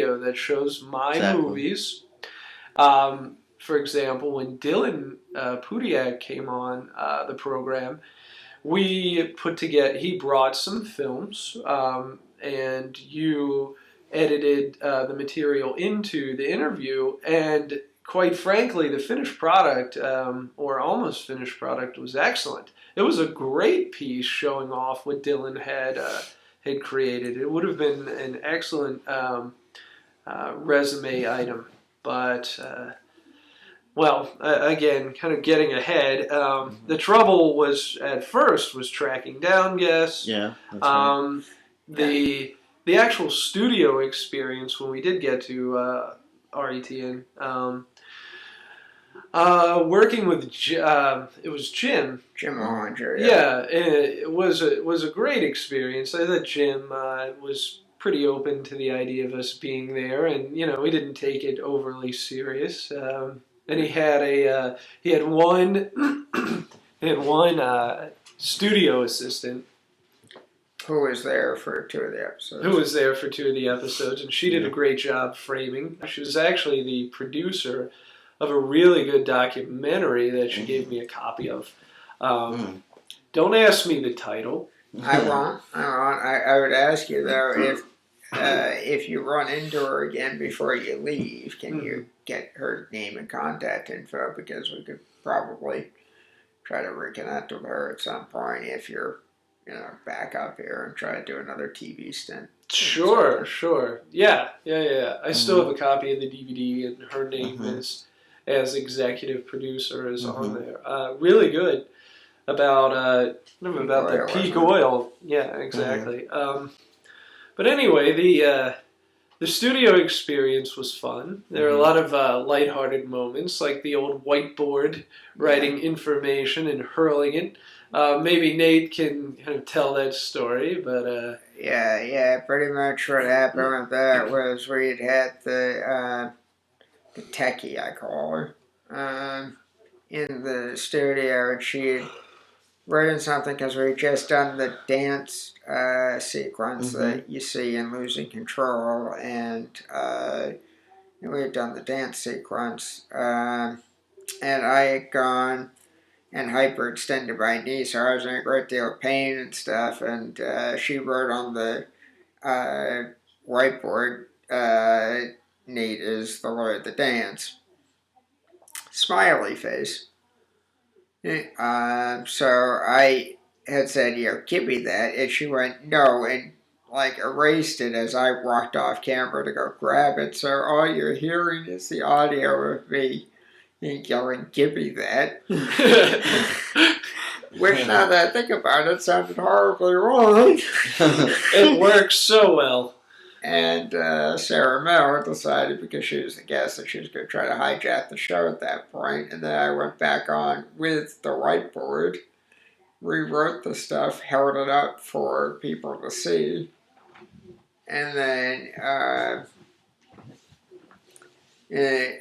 video that shows my Exactly. movies. For example, when Dylan Pudiak came on the program, he brought some films, and you edited the material into the interview, and quite frankly, the finished product, or almost finished product, was excellent. It was a great piece showing off what Dylan had created. It would have been an excellent resume item, but again, kind of getting ahead. The trouble was at first was tracking down guests. Yeah, that's right. The actual studio experience when we did get to RETN. Working with it was Jim. Jim Onger. Yeah, it was a great experience. I thought Jim was pretty open to the idea of us being there, and we didn't take it overly serious. And he had one studio assistant who was there for 2 of the episodes. And she did a great job framing. She was actually the producer of a really good documentary that she gave me a copy of. Don't ask me the title. I won't. I would ask you though, if you run into her again before you leave, can you get her name and contact info, because we could probably try to reconnect with her at some point if you're back up here and try to do another TV stint. Sure. Yeah. I still have a copy of the DVD, and her name is, as executive producer, is on there. Really good about the peak oil. Yeah, exactly. But anyway, the studio experience was fun. There are a lot of lighthearted moments, like the old whiteboard writing information and hurling it. Maybe Nate can kind of tell that story, but... Yeah, pretty much what happened with that was we'd had the techie, I call her, in the studio, and she'd written something because we had just done the dance sequence that you see in Losing Control, and we had done the dance sequence, and I had gone and hyperextended my knee, so I was in a great deal of pain and stuff, and she wrote on the whiteboard, Nate is the Lord of the Dance. Smiley face. So I had said, give me that, and she went, no, and erased it as I walked off camera to go grab it, so all you're hearing is the audio of me yelling, give me that. Which, now that I think about it, sounded horribly wrong. It works so well. And Sarah Mel decided, because she was the guest, that she was going to try to hijack the show at that point. And then I went back on with the whiteboard, rewrote the stuff, held it up for people to see. And then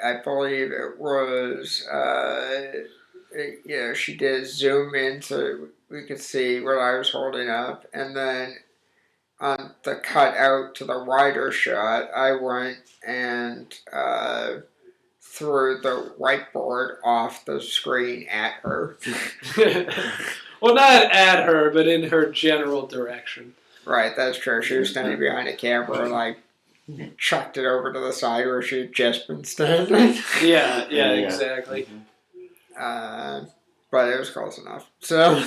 I believe it was, she did zoom in so we could see what I was holding up. And then on the cut out to the wider shot, I went and threw the whiteboard off the screen at her. Well, not at her, but in her general direction. Right, that's true. She was standing behind a camera, and I chucked it over to the side where she had just been standing. Yeah, exactly. But it was close enough. So,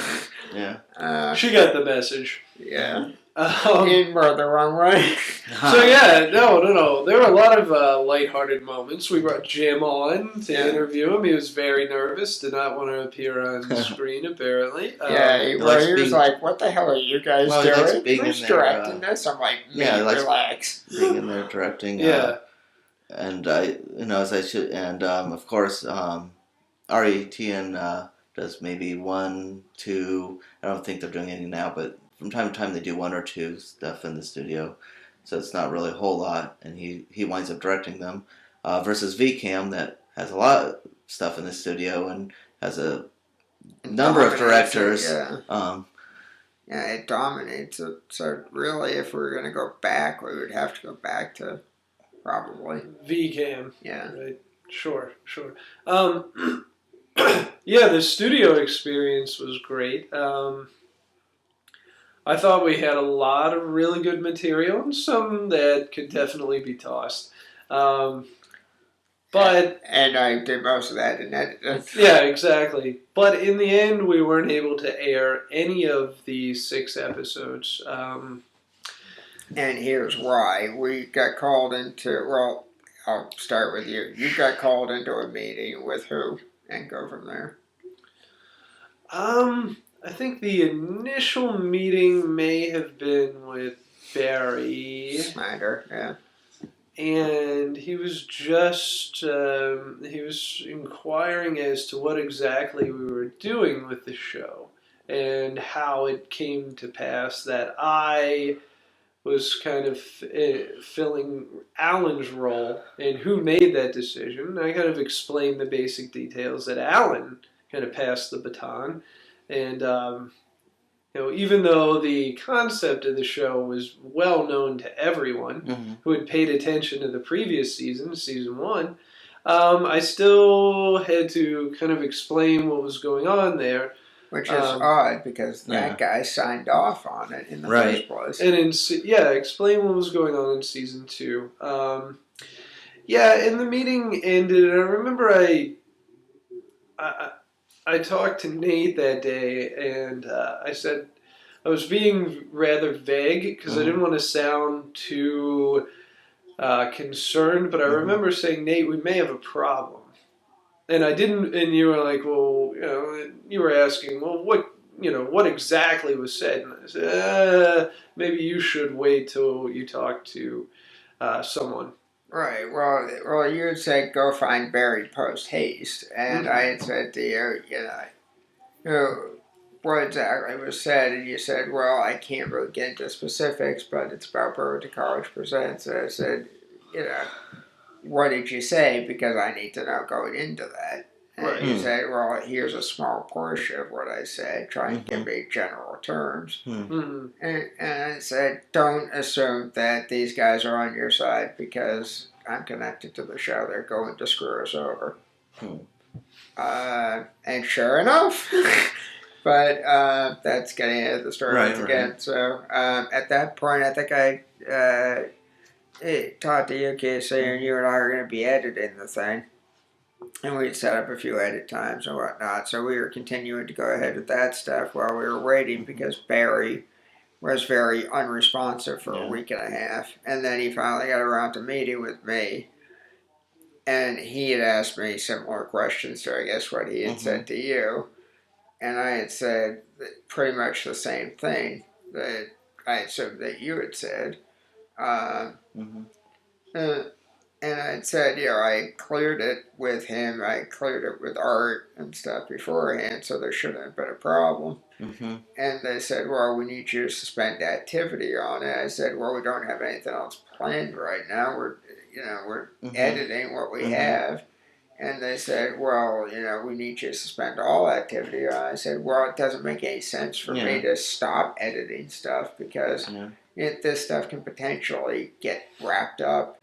yeah. She got the message. Yeah. In more the wrong way. So yeah, no. There were a lot of lighthearted moments. We brought Jim on to interview him. He was very nervous, did not want to appear on the screen, apparently. He was like, what the hell are you guys doing? Who's directing this? I'm like, relax. Being in there directing. And of course, RETN does maybe 1, 2, I don't think they're doing any now, but from time to time they do 1 or 2 stuff in the studio, so it's not really a whole lot, and he winds up directing them, versus VCAM that has a lot of stuff in the studio and has a number of directors. It dominates it. So really, if we were going to go back, we would have to go back to probably. VCam. Yeah. Right. Sure. Yeah, the studio experience was great. I thought we had a lot of really good material and some that could definitely be tossed. But and I did most of that in editing. yeah, exactly. But in the end, we weren't able to air any of the 6 episodes. And here's why. We got called into, well, I'll start with you. You got called into a meeting with who? And go from there. I think the initial meeting may have been with Barry. Snyder, yeah. And he was just he was inquiring as to what exactly we were doing with the show and how it came to pass that I was kind of filling Alan's role and who made that decision. I kind of explained the basic details that Alan kind of passed the baton, and even though the concept of the show was well known to everyone who had paid attention to the previous season, season 1, I still had to kind of explain what was going on there. Which is odd because that guy signed off on it in the first place. And explain what was going on in season 2. And the meeting ended, and I remember I talked to Nate that day, and I said I was being rather vague because I didn't want to sound too concerned, but I remember saying, Nate, we may have a problem. And I didn't, and you were like, well, you were asking, well, what exactly was said? And I said, maybe you should wait till you talk to someone. Right. Well, you had said go find Barry post haste, and I had said to you, what exactly was said, and you said, well, I can't really get into specifics, but it's about Burlington College Presents. And I said, what did you say? Because I need to know going into that. And you said, well, here's a small portion of what I said, trying to give me general terms. And I said, don't assume that these guys are on your side because I'm connected to the show. They're going to screw us over. And sure enough, but that's getting into the story once again. So at that point, I think I talked to you, Casey, and you and I are going to be editing the thing. And we'd set up a few edit times and whatnot. So we were continuing to go ahead with that stuff while we were waiting because Barry was very unresponsive for a week and a half. And then he finally got around to meeting with me. And he had asked me similar questions to, I guess, what he had said to you. And I had said pretty much the same thing that I assumed that you had said. And I said, I cleared it with him. I cleared it with Art and stuff beforehand, so there shouldn't have been a problem. And they said, well, we need you to suspend activity on it. I said, well, we don't have anything else planned right now. We're editing what we have. And they said, well, we need you to suspend all activity. I said, well, it doesn't make any sense for me to stop editing stuff because this stuff can potentially get wrapped up.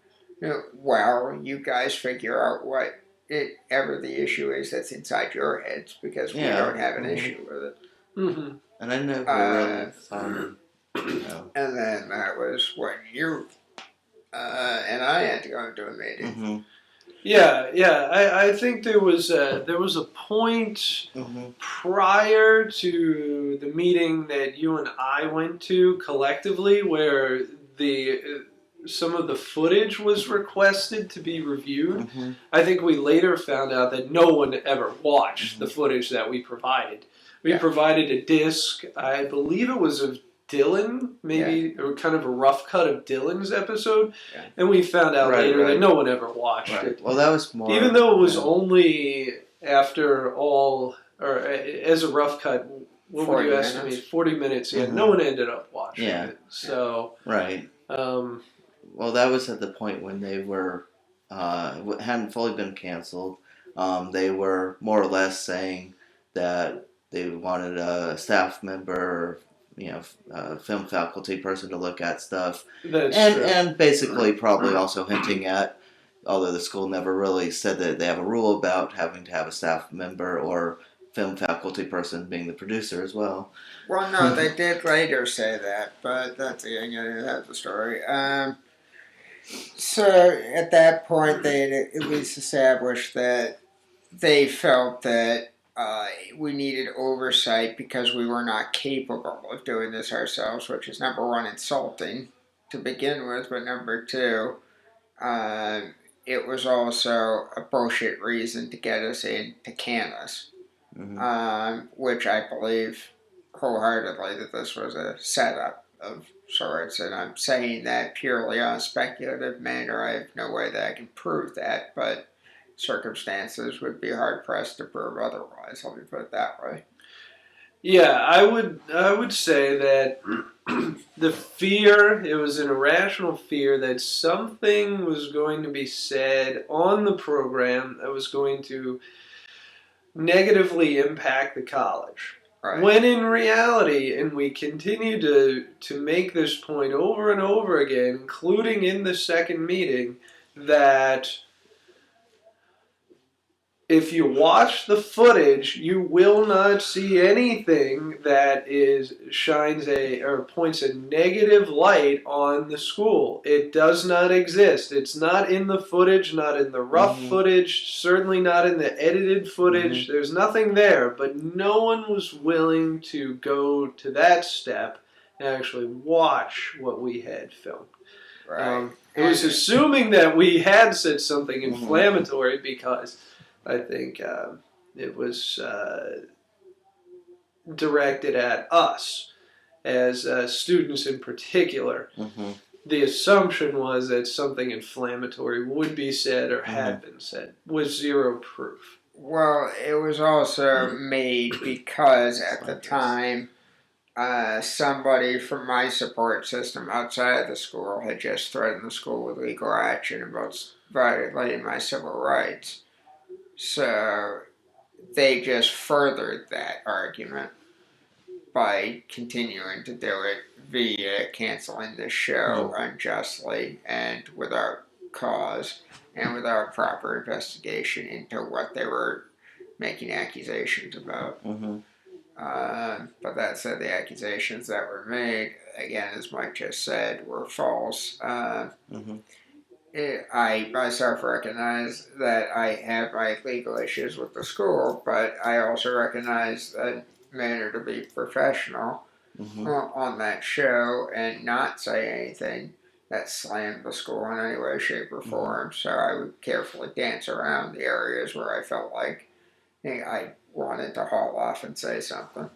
Well, you guys figure out whatever the issue is that's inside your heads because we don't have an issue with it. And I never really found And then that was when you and I had to go into a meeting. I think there was a point prior to the meeting that you and I went to collectively where some of the footage was requested to be reviewed. I think we later found out that no one ever watched the footage that we provided. We provided a disc, I believe it was of Dylan, maybe, or kind of a rough cut of Dylan's episode, and we found out later that no one ever watched it. Well, that was more... Even though it was only after all, or as a rough cut, what would you estimate? 40 minutes, no one ended up watching it. So... well, that was at the point when they were, hadn't fully been canceled. They were more or less saying that they wanted a staff member, film faculty person to look at stuff. That's and true. and basically probably also hinting at, although the school never really said that they have a rule about having to have a staff member or film faculty person being the producer as well. Well, no, they did later say that, but that's the end of the story. So at that point, they had at least established that they felt that we needed oversight because we were not capable of doing this ourselves, which is number one, insulting to begin with, but number two, it was also a bullshit reason to get us in to can us, which I believe wholeheartedly that this was a setup of sorts, and I'm saying that purely on a speculative manner. I have no way that I can prove that, but circumstances would be hard pressed to prove otherwise. Let me put it that way. Yeah, I would say that the fear, it was an irrational fear that something was going to be said on the program that was going to negatively impact the college. Right. When in reality, and we continue to make this point over and over again, including in the second meeting, that if you watch the footage, you will not see anything that shines or points a negative light on the school. It does not exist. It's not in the footage, not in the rough footage, certainly not in the edited footage. There's nothing there, but no one was willing to go to that step and actually watch what we had filmed. Right. It was assuming that we had said something inflammatory because I think it was directed at us as students in particular. The assumption was that something inflammatory would be said or had been said, with zero proof. Well, it was also made because at the time, somebody from my support system outside the school had just threatened the school with legal action about violating my civil rights. So they just furthered that argument by continuing to do it via canceling the show unjustly and without cause and without proper investigation into what they were making accusations about. But that said, the accusations that were made, again, as Mike just said, were false. I myself recognize that I have my legal issues with the school, but I also recognize the manner to be professional on that show and not say anything that slammed the school in any way, shape, or form. So I would carefully dance around the areas where I felt like I wanted to haul off and say something.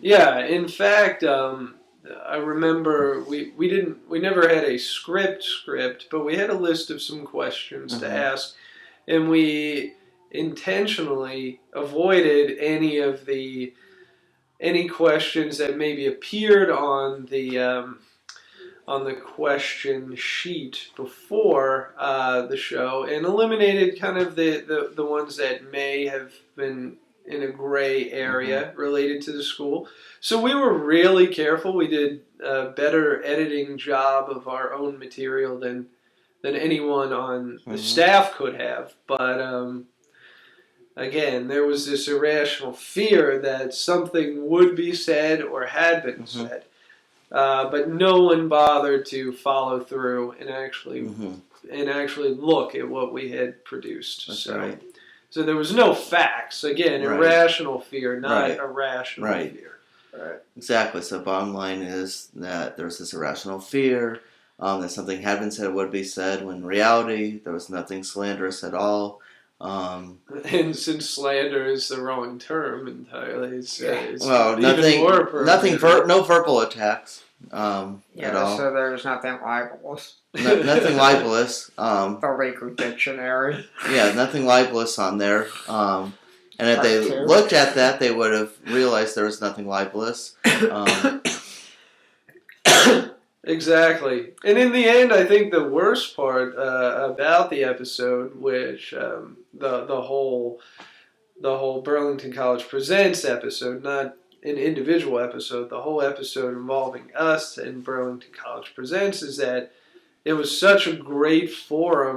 Yeah, in fact, I remember we never had a script, but we had a list of some questions to ask, and we intentionally avoided any questions that maybe appeared on the question sheet before the show, and eliminated kind of the ones that may have been in a gray area related to the school. So we were really careful. We did a better editing job of our own material than anyone on the staff could have. But again, there was this irrational fear that something would be said or had been said. But no one bothered to follow through and actually look at what we had produced. That's so, right. So there was no facts. Again, irrational fear, not irrational fear. Right. Exactly. So bottom line is that there's this irrational fear that something had been said or would be said, when in reality there was nothing slanderous at all. And since slander is the wrong term entirely, it's well, even more appropriate. no verbal attacks at all. So there was nothing libelous. Nothing libelous. The legal dictionary. Yeah, nothing libelous on there. And if they looked at that, they would have realized there was nothing libelous. Exactly. And in the end, I think the worst part about the episode, which the whole Burlington College Presents episode, not an individual episode, the whole episode involving us and Burlington College Presents, is that it was such a great forum